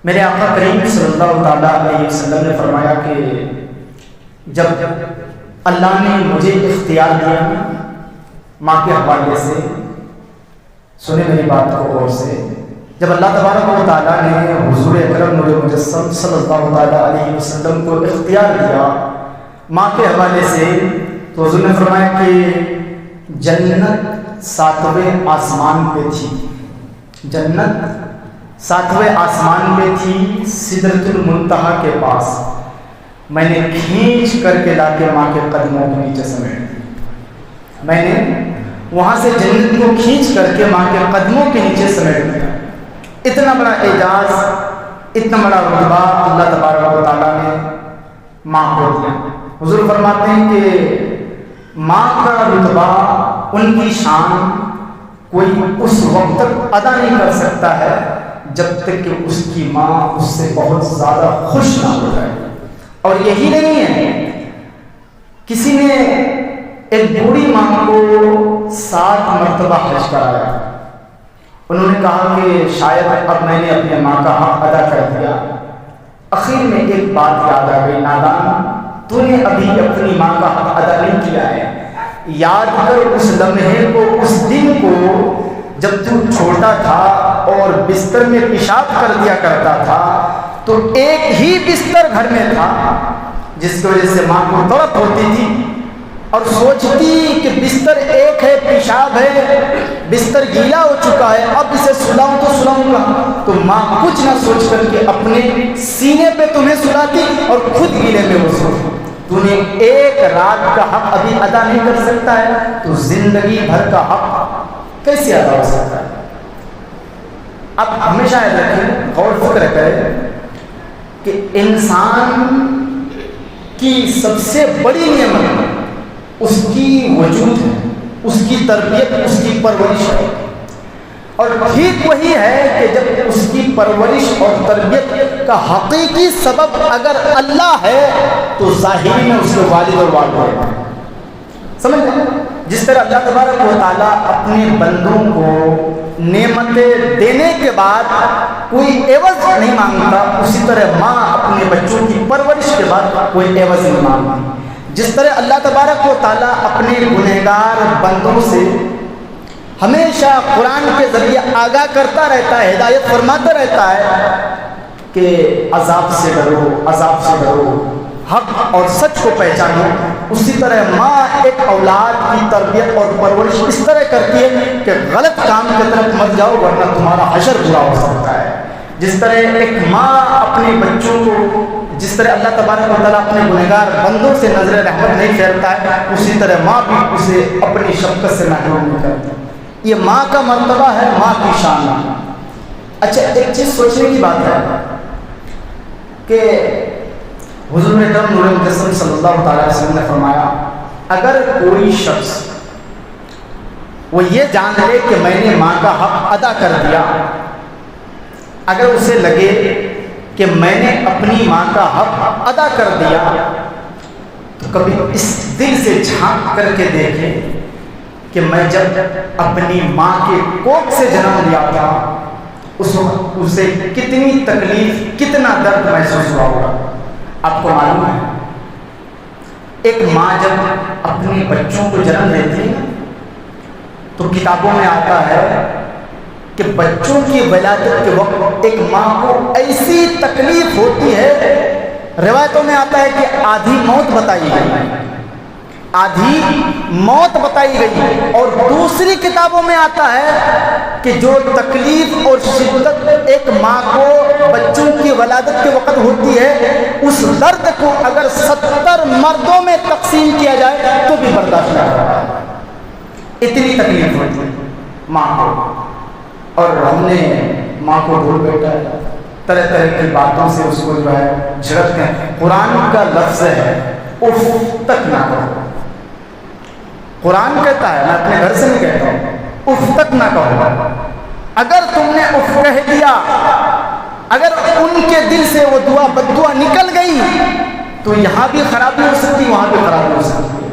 میرے آقا کریم صلی اللہ تعالیٰ علیہ وسلم نے فرمایا کہ جب اللہ نے مجھے اختیار دیا ماں کے حوالے سے، سنیں میری بات کو غور سے، جب اللہ تبارک و تعالیٰ نے حضور اکرم نور مجسم صلی اللہ تعالیٰ علیہ وسلم کو اختیار دیا ماں کے حوالے سے، تو حضور نے فرمایا کہ جنت 7ویں آسمان پہ تھی، جنت 7ویں آسمان پہ تھی، سدرۃ المنتہا کے پاس۔ میں نے کھینچ کر کے لا کے ماں کے قدموں کے نیچے سمیٹ دیا، میں نے وہاں سے جنت کو کھینچ کر کے ماں کے قدموں کے نیچے سمیٹ دیا۔ اتنا بڑا اعجاز، اتنا بڑا رتبہ اللہ تبارک و تعالیٰ نے ماں کو دیا۔ حضور فرماتے ہیں کہ ماں کا رتبہ، ان کی شان کوئی اس وقت تک ادا نہیں کر سکتا ہے جب تک کہ اس کی ماں اس سے بہت زیادہ خوش نہ ہو جائے۔ اور یہی نہیں ہے، کسی نے ایک بوڑھی ماں کو 7 مرتبہ حج کرایا، انہوں نے کہا کہ شاید اب میں نے اپنے ماں کا حق ادا کر دیا۔ اخیر میں ایک بات یاد آ گئی، نادان، تو نے ابھی اپنی ماں کا حق ادا نہیں کیا ہے۔ یاد کر اس لمحے کو، اس دن کو جب تو چھوٹا تھا اور بستر میں پیشاب کر دیا کرتا تھا، تو ایک ہی بستر گھر میں تھا جس کی وجہ سے ماں کو تڑپ ہوتی تھی اور سوچتی کہ بستر ایک ہے، پیشاب ہے، بستر گیلا ہو چکا ہے، اب اسے سلاؤں تو سلاؤں گا، تو ماں کچھ نہ سوچ کر کے اپنے سینے پہ تمہیں سلاتی اور خود گیلے میں وہ سوتی۔ تو نے ایک رات کا حق ابھی ادا نہیں کر سکتا ہے تو زندگی بھر کا حق کیسے ادا ہو سکتا ہے؟ اب ہمیشہ یاد رکھیں، غور فکر کریں کہ انسان کی سب سے بڑی نعمت اس کی وجود ہے، اس کی تربیت، اس کی پرورش ہے، اور ٹھیک وہی ہے کہ جب اس کی پرورش اور تربیت کا حقیقی سبب اگر اللہ ہے تو ظاہری میں اس کے والد اور والدین ہیں۔ سمجھ گئے؟ جس طرح اللہ تبارک و تعالیٰ اپنے بندوں کو نعمتیں دینے کے بعد کوئی عوض نہیں مانگتا، اسی طرح ماں اپنے بچوں کی پرورش کے بعد کوئی عوض نہیں مانگتی۔ جس طرح اللہ تبارک و تعالیٰ اپنے گنہگار بندوں سے ہمیشہ قرآن کے ذریعے آگاہ کرتا رہتا ہے، ہدایت فرماتا رہتا ہے کہ عذاب سے ڈرو، عذاب سے ڈرو، حق اور سچ کو پہچانو، اسی طرح ماں ایک اولاد کی تربیت اور پرورش اس طرح کرتی ہے کہ غلط کام کی طرف مت جاؤ ورنہ تمہارا حشر برا ہو سکتا ہے۔ جس طرح ایک ماں اپنے بچوں کو، جس طرح اللہ تبارک و تعالیٰ اپنے گنہگار بندوں سے نظر رحمت نہیں پھیرتا ہے، اسی طرح ماں بھی اسے اپنی شفقت سے محروم نہیں کرتی۔ یہ ماں کا مرتبہ ہے، ماں کی شان ہے۔ اچھا، ایک چیز سوچنے کی بات ہے کہ حضور اکرم نور مجسم صلی اللہ تعالیٰ علیہ وسلم نے فرمایا، اگر کوئی شخص وہ یہ جان لے کہ میں نے ماں کا حق ادا کر دیا، اگر اسے لگے کہ میں نے اپنی ماں کا حق ادا کر دیا، تو کبھی اس دل سے جھانک کر کے دیکھے کہ میں جب اپنی ماں کے کوکھ سے جنم لیا تھا اس وقت اسے کتنی تکلیف، کتنا درد محسوس ہوا ہوگا۔ آپ کو معلوم ہے ایک ماں جب اپنے بچوں کو جنم دیتی ہے تو کتابوں میں آتا ہے کہ بچوں کی ولادت کے وقت ایک ماں کو ایسی تکلیف ہوتی ہے، روایتوں میں آتا ہے کہ آدھی موت بتائی گئی، آدھی موت بتائی گئی، اور دوسری کتابوں میں آتا ہے کہ جو تکلیف اور شدت ایک ماں کو بچوں کی ولادت کے وقت ہوتی ہے، اس درد کو اگر 70 مردوں میں تقسیم کیا جائے تو بھی برداشت نہیں ہوگا۔ اتنی تکلیف ہوتی ہے ماں کو، اور ہم نے ماں کو بھول بیٹھا ہے، طرح طرح کی باتوں سے اس کو جو ہے جھڑکتے ہیں۔ قرآن کا لفظ ہے اف تک نہ کہو، قرآن کہتا ہے، میں اپنے گھر سے نہیں کہتا ہوں، اف تک نہ کہو۔ اگر تم نے اف کہہ دیا، اگر ان کے دل سے وہ دعا بد دعا نکل گئی تو یہاں بھی خرابی ہو سکتی، وہاں بھی خرابی ہو سکتی ہے۔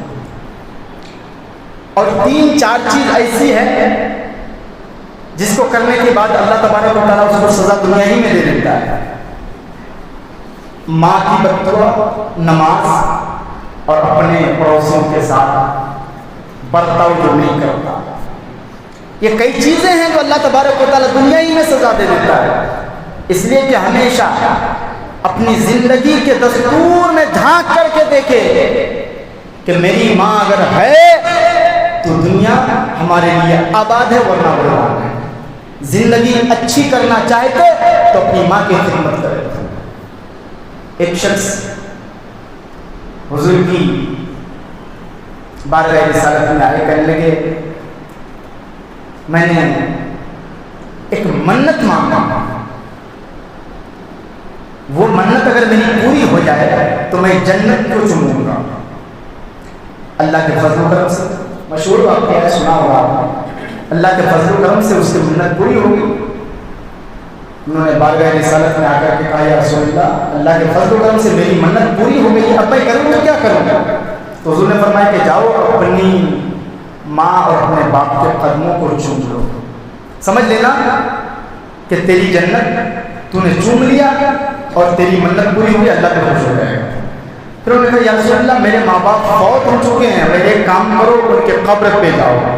اور 3-4 چیز ایسی ہے جس کو کرنے کے بعد اللہ تبارک و تعالیٰ اس کو سزا دنیا ہی میں دے دیتا ہے۔ ماں کی بددعا، نماز اور اپنے پڑوسیوں کے ساتھ برتاؤ جو نہیں کرتا، یہ کئی چیزیں ہیں جو اللہ تبارک و تعالیٰ دنیا ہی میں سزا دے دیتا ہے. اس لیے کہ ہمیشہ اپنی زندگی کے دستور میں جھانک کر کے دیکھے کہ میری ماں اگر ہے تو دنیا ہمارے لیے آباد ہے ورنہ برباد ہے. زندگی اچھی کرنا چاہتے تو اپنی ماں کی خدمت کرے. ایک شخص حضور کی بارگاہ رسالت میں آئے، کہنے لگے میں نے ایک منت مانگا، وہ منت اگر میری پوری ہو جائے تو میں جنت کو چنوں گا. اللہ کے فضل و کرم سے، مشہور واقعہ ہے، سنا ہوگا آپ نے، اللہ کے فضل و کرم سے اس کی منت پوری ہو گئی. انہوں نے بارگاہ رسالت میں آ کر کے کہا یا رسول اللہ، اللہ کے فضل و کرم سے میری منت پوری ہو گئی، اب میں کروں تو کیا کروں گا؟ تو حضور نے فرمایا کہ جاؤ اپنی ماں اور اپنے باپ کے قدموں کو چوم لو. سمجھ لینا کہ تیری جنت تو نے چوم لیا اور تیری منت پوری ہوئی، اللہ پہ خوش ہو جائے گا. پھر انہوں نے کہا یا رسول اللہ میرے ماں باپ فوت ہو چکے ہیں، میں ایک کام کرو ان کے قبر پہ جاؤ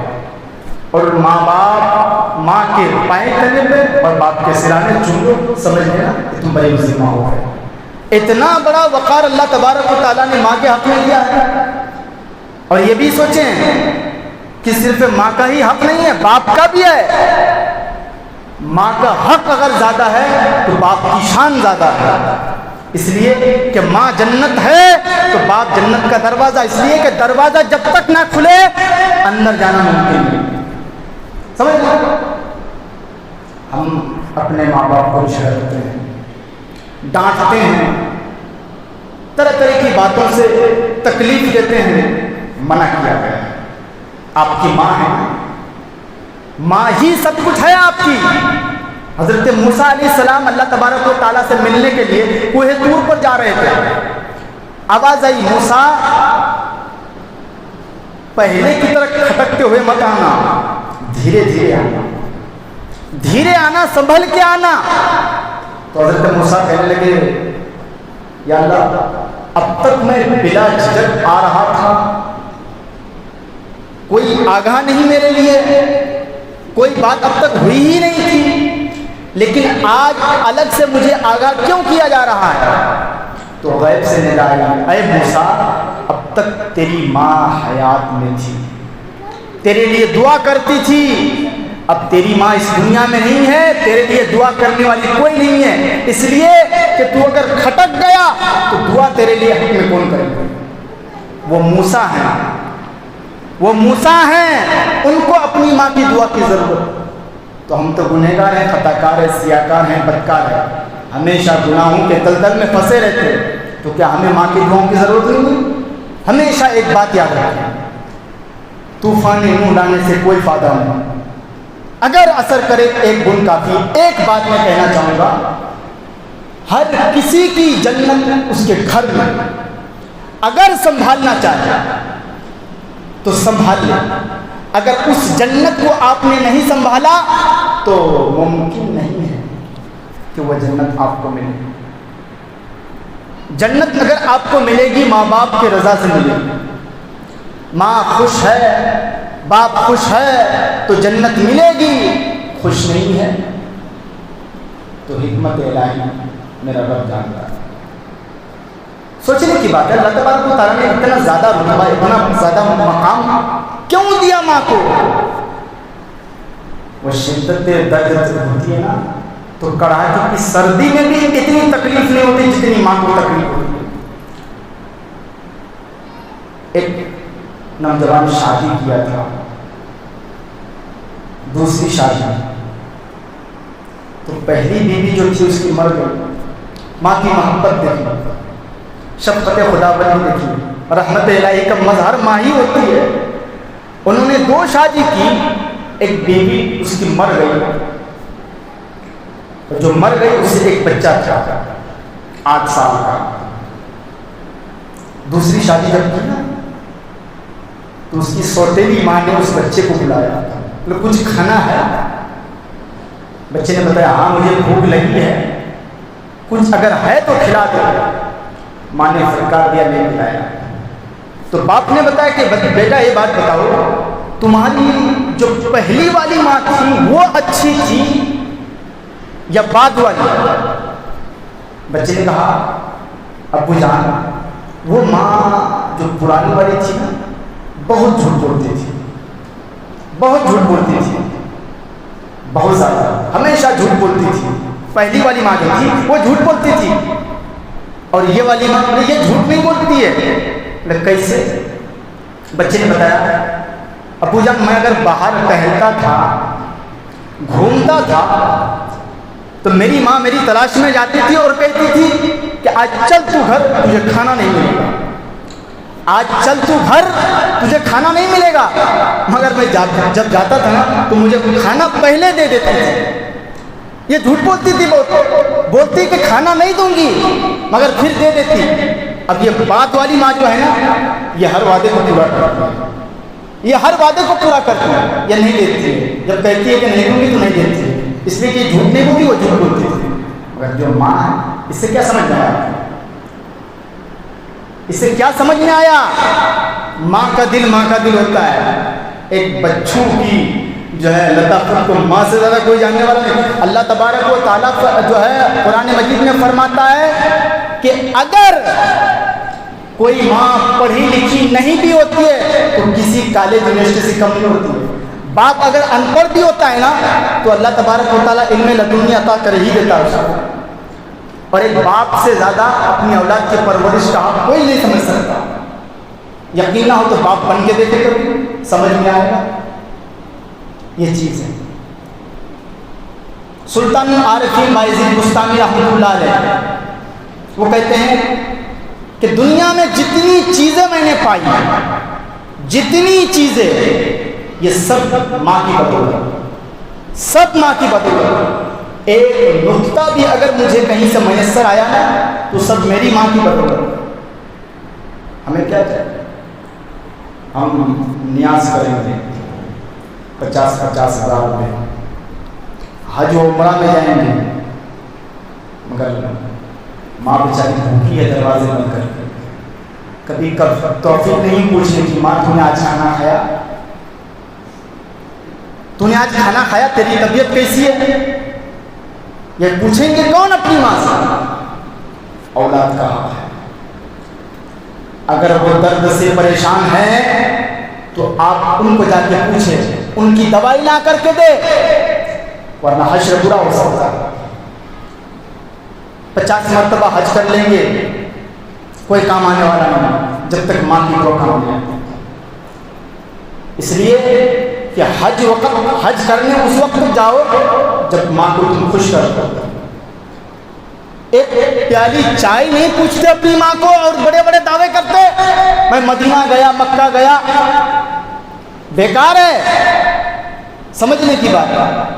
اور ماں باپ ماں کے پائیں تلے پہ اور باپ کے سرانے چوم لو. سمجھ لینا کہ تم بڑی مسلمہ ہو گئے. اتنا بڑا وقار اللہ تبارک و تعالیٰ نے ماں کے حق میں دیا ہے. اور یہ بھی سوچیں کہ صرف ماں کا ہی حق نہیں ہے، باپ کا بھی ہے. ماں کا حق اگر زیادہ ہے تو باپ کی شان زیادہ ہے. اس لیے کہ ماں جنت ہے تو باپ جنت کا دروازہ، اس لیے کہ دروازہ جب تک نہ کھلے اندر جانا ممکن نہیں. سمجھ لو ہم اپنے ماں باپ کو جھڑکتے ہیں، ڈانٹتے ہیں، طرح طرح کی باتوں سے تکلیف دیتے ہیں. منع کیا گیا ہے. آپ کی ماں ہے، ماں ہی سب کچھ ہے آپ کی. حضرت موسیٰ علیہ السلام اللہ تبارک و تعالیٰ سے ملنے کے لیے کوہ طور پر جا رہے تھے. آواز آئی موسیٰ پہلے کی طرح کھٹکتے ہوئے مت آنا، دھیرے دھیرے آنا، دھیرے آنا، سنبھل کے آنا. تو حضرت موسیٰ کہنے لگے یا اللہ اب تک میں بلا جھجک آ رہا تھا، کوئی آگاہ نہیں میرے لیے، کوئی بات اب تک ہوئی ہی نہیں تھی، لیکن آج الگ سے مجھے آگاہ کیوں کیا جا رہا ہے؟ تو غیب سے ندا آئی اے موسیٰ اب تک تیری ماں حیات میں تھی، تیرے لیے دعا کرتی تھی، اب تیری ماں اس دنیا میں نہیں ہے، تیرے لیے دعا کرنے والی کوئی نہیں ہے. اس لیے کہ تو اگر کھٹک گیا تو دعا تیرے لیے حق میں کون کرے گا؟ وہ موسیٰ ہیں، وہ موسیٰ ہیں، ان کو اپنی ماں کی دعا کی ضرورت. تو ہم تو گنہگار ہیں، خطا کار ہیں، سیاکار ہیں، بدکار ہیں، ہمیشہ گناہوں کے دلدل میں پھنسے رہتے. تو کیا ہمیں ماں کی دعاؤں کی ضرورت نہیں؟ ہمیشہ ایک بات یاد رکھیں، طوفان منہ لانے سے کوئی فائدہ نہیں، اگر اثر کرے ایک بن کافی. ایک بات میں کہنا چاہوں گا، ہر کسی کی جنت اس کے گھر میں، اگر سنبھالنا چاہے تو سنبھال لے. اگر اس جنت کو آپ نے نہیں سنبھالا تو ممکن نہیں ہے کہ وہ جنت آپ کو ملے. جنت اگر آپ کو ملے گی ماں باپ کی رضا سے ملے گی. ماں خوش ہے، باپ خوش ہے تو جنت ملے گی. خوش نہیں ہے تو حکمت الہی میرا رب جانتا ہے. سوچنے کی بات ہے، اللہ تبارک و تعالیٰ نے اتنا زیادہ رتبہ، اتنا زیادہ مقام کیوں دیا ماں کو؟ وہ شدت درد ہوتی ہے نا تو کڑاہے کی سردی میں بھی اتنی تکلیف نہیں ہوتی جتنی ماں کو تکلیف ہوتی ہے. ایک نوجوان شادی کیا تھا، دوسری شادی، تو پہلی بیوی جو تھی اس کی مر گئی. ماں کی محبت دیکھی، شفقت خداوندی دیکھی، رحمت الہی کا مظہر ماں ہی ہوتی ہے. انہوں نے 2 شادی کی، ایک بیوی اس کی مر گئی، جو مر گئی اس سے ایک بچہ تھا 8 سال کا. دوسری شادی جب کی نا تو اس کی سوتیلی ماں نے اس بچے کو بلایا، کچھ کھانا ہے؟ بچے نے بتایا ہاں مجھے بھوک لگی ہے، کچھ اگر ہے تو کھلا دو. ماں نے فٹکار دیا، نہیں ملایا۔ تو باپ نے بتایا کہ بیٹا یہ بات بتاؤ، تمہاری جو پہلی والی ماں تھی وہ اچھی تھی یا بعد والی؟ بچے نے کہا ابو جان وہ ماں جو پرانی والی تھی نا بہت جھوٹ بولتی تھی، بہت جھوٹ بولتی تھی، بہت زیادہ، ہمیشہ جھوٹ بولتی تھی۔ پہلی والی ماں جو تھی وہ جھوٹ بولتی تھی، اور یہ والی ماں یہ جھوٹ نہیں بولتی ہے۔ کیسے؟ بچے نے بتایا ابو جان میں اگر باہر ٹہلتا تھا، گھومتا تھا، تو میری ماں میری تلاش میں جاتی تھی اور کہتی تھی کہ آج چل تو گھر، تجھے کھانا نہیں ملے گا، آج چل تو گھر، تجھے کھانا نہیں ملے گا۔ مگر میں جب جاتا تھا نا تو مجھے کھانا پہلے دے دیتے تھے۔ یہ جھوٹ بولتی تھی، بولتی کہ کھانا نہیں دوں گی مگر پھر دے دیتی۔ اب یہ بات والی ماں جو ہے نا یہ ہر وعدے کو پورا کرتی ہے، یہ ہر وعدے کو پورا کرتی ہے، یہ نہیں دیتی ہے۔ جب کہتی ہے کہ نہیں دوں گی تو نہیں دیتی ہے، اس لیے کہ جھوٹ نہیں بولتی، وہ جھوٹ بولتی تھی۔ مگر جو ماں ہے اس سے کیا سمجھ میں آیا؟ اس سے کیا سمجھ میں آیا؟ ماں کا دل ہوتا ہے۔ ایک بچوں کی جو ہے لطافت کو ماں سے زیادہ کوئی جاننے والا نہیں۔ اللہ تبارک و تعالیٰ جو ہے قرآن مجید میں فرماتا ہے کہ اگر کوئی ماں پڑھی لکھی نہیں بھی ہوتی ہے تو کسی کالج یونیورسٹی سے کم نہیں ہوتی ہے۔ باپ اگر ان پڑھ بھی ہوتا ہے نا تو اللہ تبارک و تعالیٰ علم لدنی عطا کر ہی دیتا ہے اس کو۔ اور ایک باپ سے زیادہ اپنی اولاد کی پرورش کا حق کوئی نہیں سمجھ سکتا۔ یقین نہ ہو تو باپ بن کے دیکھے کبھی، سمجھ میں آئے گا۔ یہ چیز ہے۔ سلطان عارفین بایزید بستانی رحمۃ اللہ علیہ وہ کہتے ہیں کہ دنیا میں جتنی چیزیں میں نے پائی، جتنی چیزیں، یہ سب ماں کی بدولت، سب ماں کی بدولت۔ ایک نقطہ بھی اگر مجھے کہیں سے میسر آیا نا تو سب میری ماں کی بدولت۔ ہمیں کیا چاہیے؟ ہم نیاز کریں گے 50,000 روپے، حج و عمرہ میں جائیں گے، مگر ماں بیچاری بھوکی ہے دروازے بند کر کے۔ کبھی توفیق نہیں پوچھنے کی ماں تو نے آج کھانا کھایا، تو نے آج کھانا کھایا، تیری طبیعت کیسی ہے؟ یہ پوچھیں گے کون اپنی ماں سے؟ اولاد کا حق ہے۔ اگر وہ درد سے پریشان ہے تو آپ ان کو جا کے پوچھیں، ان کی دوائی لا کر کے دے، ورنہ حشر برا ہو سکتا ہے۔ 50 مرتبہ حج کر لیں گے کوئی کام آنے والا نہیں جب تک ماں کی دعا کام نہیں آتی۔ اس لیے کہ حج کرنے اس وقت جاؤ جب ماں کو تم خوش کر دو۔ ایک پیالی چائے نہیں پوچھتے اپنی ماں کو اور بڑے بڑے دعوے کرتے میں مدینہ گیا، مکہ گیا، بیکار ہے۔ سمجھنے کی بات ہے،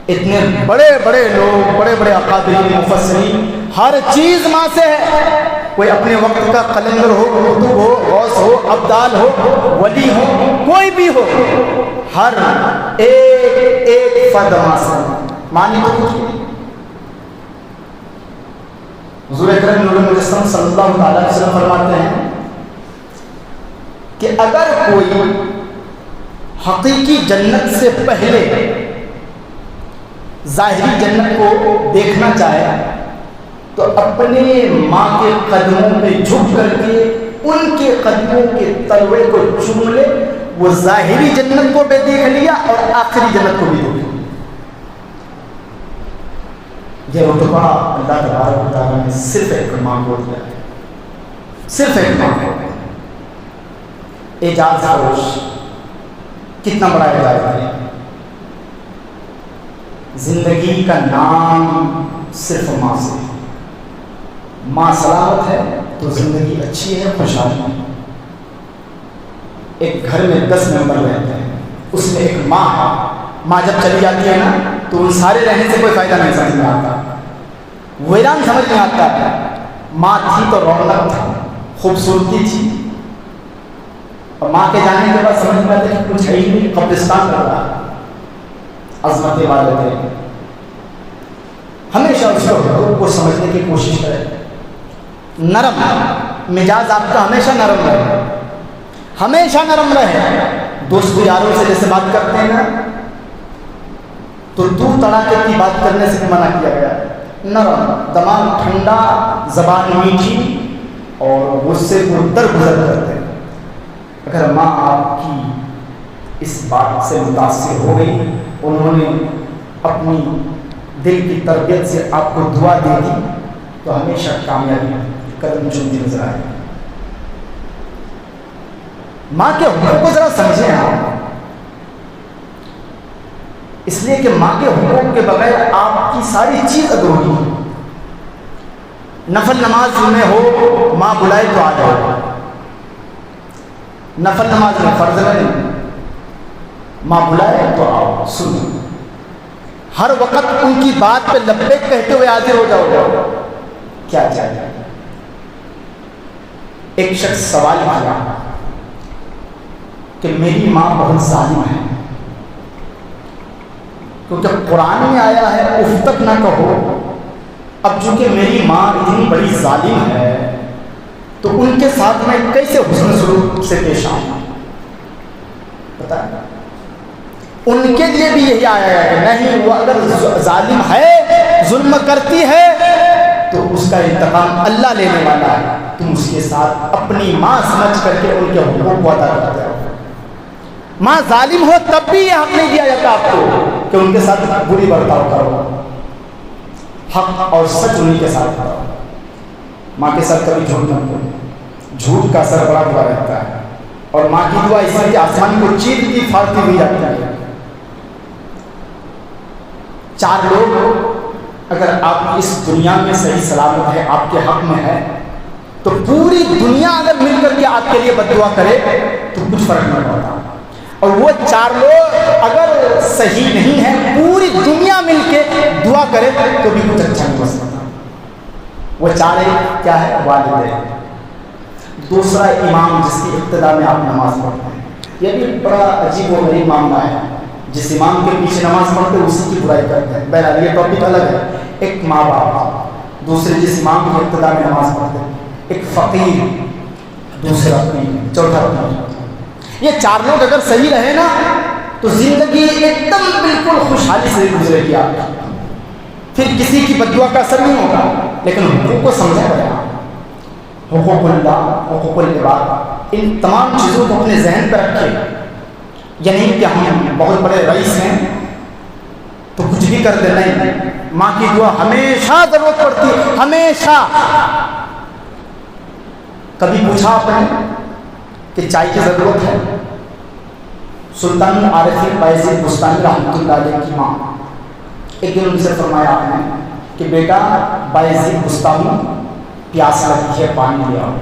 اتنے بڑے بڑے لوگ، بڑے بڑے اکابرین مفسرین، ہر چیز ماں سے ہے۔ کوئی اپنے وقت کا قلندر ہو، قطب ہو، غوث ہو، ابدال ہو، ولی ہو، کوئی بھی ہو، ہر ایک فرد ماں سے مانی تو کچھ نہیں۔ حضور اکرم نور مجسم صلی اللہ علیہ وسلم فرماتے ہیں کہ اگر کوئی حقیقی جنت سے پہلے ظاہری جنت کو دیکھنا چاہے تو اپنے ماں کے قدموں پہ جھک کر کے ان کے قدموں کے تلوے کو چوم لے، وہ ظاہری جنت کو بھی دیکھ لیا اور آخری جنت کو بھی دیکھ لیا۔ یہ رتبہ اللہ تبارک و تعالیٰ نے صرف ایک ماں کو دیا ہے، صرف ایک ماں کو۔ اعجاز فروش، کتنا بڑا اعجاز ہے۔ زندگی کا نام صرف ماں سے، ماں سلامت ہے تو زندگی اچھی ہے، خوشحالی ہے۔ ایک گھر میں 10 ممبر رہتے ہیں، اس میں ایک ماں ہے، ماں جب چلی جاتی ہے نا تو ان سارے رہنے سے کوئی فائدہ نہیں سمجھ میں آتا، ویران سمجھ میں آتا ہے۔ ماں تھی تو رونق تھی، خوبصورتی تھی، اور ماں کے جانے کے بعد سمجھ میں آتا ہے کہ کچھ ہے ہی نہیں، قبرستان کر رہا ہے۔ عظمت والدین ہمیشہ اس کو سمجھنے کی کوشش کریں۔ نرم مزاج آپ کا ہمیشہ نرم رہے، ہمیشہ نرم رہے. دوست یاروں سے جیسے بات کرتے ہیں نا تو دور تڑاکے کی بات کرنے سے منع کیا گیا ہے. نرم، دماغ ٹھنڈا، زبان میٹھی اور غصے کو درگزر کرتے ہیں. اگر ماں آپ کی اس بات سے متاثر ہو گئی، انہوں نے اپنی دل کی تربیت سے آپ کو دعا دے دی، تو ہمیشہ کامیابی قدم چومتی نظر آئے. ماں کے حقوق کو ذرا سمجھیں آپ، اس لیے کہ ماں کے حقوق کے بغیر آپ کی ساری چیز ادھوری ہے. نفل نماز میں ہو، ماں بلائے تو آ جاؤ. نفل نماز میں فرض نہیں، ماں بلائے تو آؤ سنو. ہر وقت ان کی بات پہ لبیک کہتے ہوئے حاضر ہو جاؤ. کیا چاہیے؟ ایک شخص سوال کیا کہ میری ماں بہت ظالم ہے، کیونکہ قرآن میں آیا ہے اف تک نہ کہو. اب چونکہ میری ماں اتنی بڑی ظالم ہے تو ان کے ساتھ میں کیسے حسن سلوک سے پیش آؤں؟ پتہ ہے ان کے لیے بھی یہی آیا ہے کہ نہیں، وہ اگر ظالم ہے، ظلم کرتی ہے تو اس کا انتقام اللہ لینے والا ہے. تم اس کے ساتھ اپنی ماں سمجھ کر کے ان کے حقوق کو ادا کرتے ہو. ماں ظالم ہو تب بھی یہ حق نہیں دیا جاتا آپ کو کہ ان کے ساتھ بری برتاؤ کرو. حق اور سچ انہیں کے ساتھ کرو. ماں کے ساتھ کبھی جھوٹ نہ بولو، جھوٹ کا اثر بڑا برا رہتا ہے. اور ماں کی دعا اس لیے آسمان کو چیرتی پھاڑتی ہوئی جاتی ہے. 4 لوگ اگر آپ اس دنیا میں صحیح سلامت ہے، آپ کے حق میں ہے، تو پوری دنیا اگر مل کر کے آپ کے لیے بد دعا کرے تو کچھ فرق نہیں پڑتا. اور وہ 4 لوگ اگر صحیح نہیں ہے، پوری دنیا مل کے دعا کرے تو بھی کچھ اچھا نہیں ہو سکتا. وہ 4 کیا ہے؟ والدین. دوسرا امام جس کی ابتدا میں آپ نماز پڑھتے ہیں. یہ بھی بڑا عجیب و غریب معاملہ ہے. جس امام کے پیچھے نماز پڑھتے ہیں اسی کی برائی کرتے ہیں. بہرحال یہ ٹاپک الگ ہے. ایک ماں باپ، دوسرے جس امام کی ابتدا میں نماز پڑھتے ہیں، ایک فقیر، دوسرا پیر، چوتھا پیر. یہ 4 لوگ اگر صحیح رہے نا تو زندگی ایک دم بالکل خوشحالی سے گزرے گی آپ کی. پھر کسی کی بد دعا کا اثر نہیں ہوگا. لیکن حقوق کو سمجھا گیا، حقوق اللہ، حقوق العباد، ان تمام چیزوں کو اپنے ذہن پہ رکھے. یعنی کہ ہم بہت بڑے رئیس ہیں تو کچھ بھی کر دیں، نہیں. ماں کی دعا ہمیشہ ضرورت پڑتی ہے، ہمیشہ. کبھی پوچھا آپ نے کہ چائے کی ضرورت ہے؟ سلطان عارفین بایزید بستانی رحمۃ اللہ علیہ کی ماں ایک دن ان سے فرمایا آپ نے کہ بیٹا بایزید بستانی پیاس لگی ہے، پانی لے آؤ.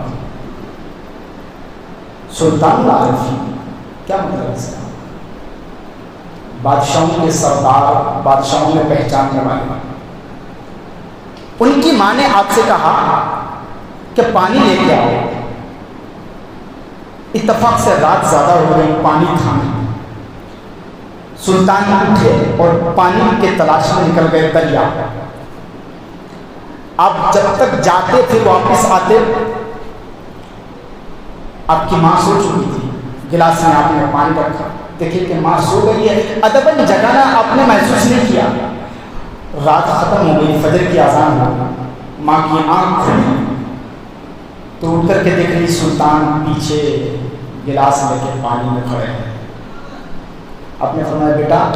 سلطان عارفین کیا مطلب ہے اس کا؟ بادشاہوں کے سردار، بادشاہوں میں پہچاننے والے. ان کی ماں نے آپ سے کہا کہ پانی لے کے آؤ. اتفاق سے رات زیادہ ہو گئی، پانی تھا نہیں. سلطان اٹھے اور پانی کے تلاش میں نکل گئے دریا. آپ جب تک جاتے پھر واپس آتے آپ کی ماں سو چکی تھی. گلاس میں آپ نے پانی رکھا، دیکھیے کہ ماں سو گئی ہے. ادباً جگانا آپ نے محسوس نہیں کیا. رات ختم ہو گئی، فجر کی اذان ہو گئی، ماں کی آنکھ کھلی تو اٹھ کر کے دیکھ رہی سلطان پیچھے گلاس لے کے پانی میں کھڑے ہیں. آپ نے فرمایا بیٹا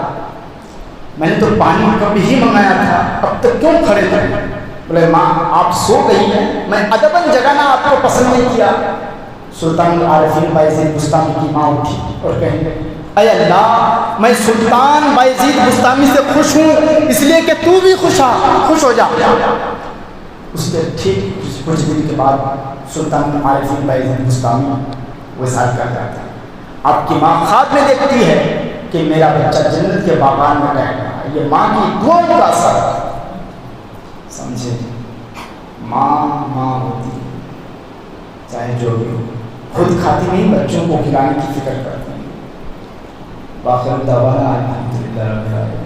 میں نے تو پانی کبھی ہی منگایا تھا، اب تک کیوں کھڑے تھے؟ بولے ماں آپ سو گئی ہیں، میں ادباً جگانا آپ کو پسند نہیں کیا. سلطان عارفین بایزید بستانی کی ماں اٹھی اور کہیں گے اے اللہ میں سلطان بایزید بستانی سے خوش ہوں، اس لیے کہ تو بھی خوش ہو جا. اس کے ٹھیک کچھ دن کے بعد سلطان عارفین بایزید بستانی وصال کر جاتا ہے. آپ کی ماں خواب میں دیکھتی ہے کہ میرا بچہ جنت کے باغان میں رہے گا. یہ ماں کی دعاؤں کا اثر ہے. سمجھے؟ ماں ہوتی چاہے جو بھی ہو، خود کھاتی نہیں، بچوں کو کھلانے کی فکر کرتی. باخر دعوانا الحمدللہ رب العالمین.